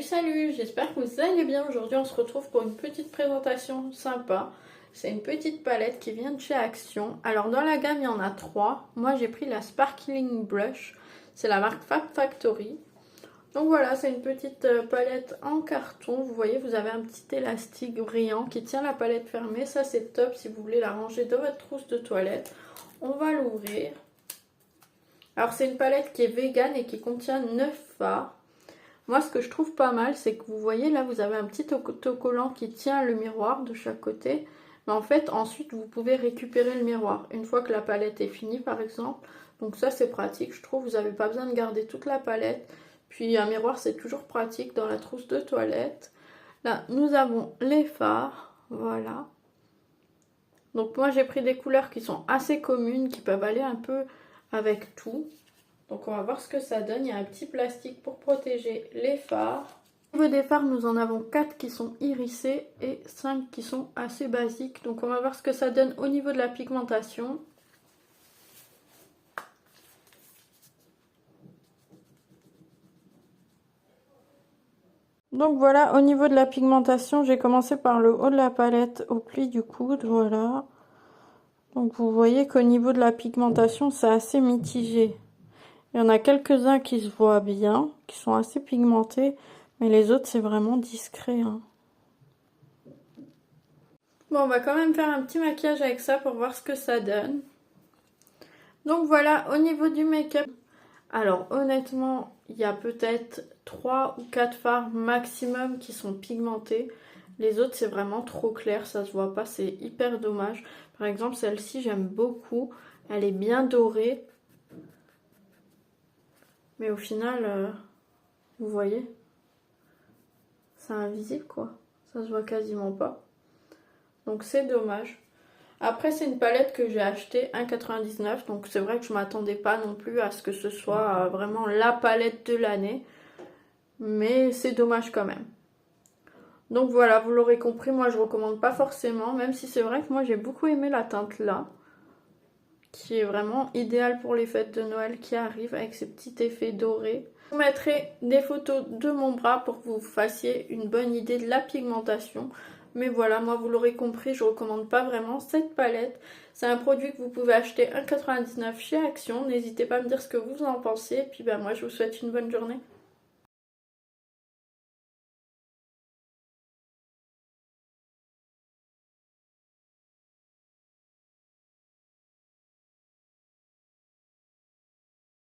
Salut, j'espère que vous allez bien. Aujourd'hui on se retrouve pour une petite présentation sympa. C'est une petite palette qui vient de chez Action. Alors dans la gamme il y en a trois. Moi j'ai pris la Sparkling Blush. C'est la marque Fab Factory. Donc voilà, c'est une petite palette en carton. Vous voyez, vous avez un petit élastique brillant qui tient la palette fermée. Ça c'est top si vous voulez la ranger dans votre trousse de toilette. On va l'ouvrir. Alors c'est une palette qui est vegan et qui contient 9 fards. Moi, ce que je trouve pas mal, c'est que vous voyez, là, vous avez un petit autocollant qui tient le miroir de chaque côté. Mais en fait, ensuite, vous pouvez récupérer le miroir une fois que la palette est finie, par exemple. Donc ça, c'est pratique, je trouve. Vous n'avez pas besoin de garder toute la palette. Puis un miroir, c'est toujours pratique dans la trousse de toilette. Là, nous avons les fards. Voilà. Donc moi, j'ai pris des couleurs qui sont assez communes, qui peuvent aller un peu avec tout. Donc on va voir ce que ça donne. Il y a un petit plastique pour protéger les fards. Au niveau des fards, nous en avons 4 qui sont irisés et 5 qui sont assez basiques. Donc on va voir ce que ça donne au niveau de la pigmentation. Donc voilà, au niveau de la pigmentation, j'ai commencé par le haut de la palette au pli du coude, voilà. Donc vous voyez qu'au niveau de la pigmentation, c'est assez mitigé. Il y en a quelques-uns qui se voient bien, qui sont assez pigmentés, mais les autres c'est vraiment discret. Bon, on va quand même faire un petit maquillage avec ça pour voir ce que ça donne. Donc voilà, au niveau du make-up. Alors honnêtement, il y a peut-être 3 ou 4 fards maximum qui sont pigmentés. Les autres c'est vraiment trop clair, ça se voit pas, c'est hyper dommage. Par exemple celle-ci j'aime beaucoup, elle est bien dorée. Mais au final, vous voyez, c'est invisible quoi, ça se voit quasiment pas. Donc c'est dommage. Après c'est une palette que j'ai achetée 1,99 €, donc c'est vrai que je m'attendais pas non plus à ce que ce soit vraiment la palette de l'année. Mais c'est dommage quand même. Donc voilà, vous l'aurez compris, moi je recommande pas forcément, même si c'est vrai que moi j'ai beaucoup aimé la teinte là, qui est vraiment idéale pour les fêtes de Noël qui arrivent avec ces petits effets dorés. Je vous mettrai des photos de mon bras pour que vous fassiez une bonne idée de la pigmentation. Mais voilà, moi vous l'aurez compris, je recommande pas vraiment cette palette. C'est un produit que vous pouvez acheter 1,99 € chez Action. N'hésitez pas à me dire ce que vous en pensez. Et puis ben moi je vous souhaite une bonne journée.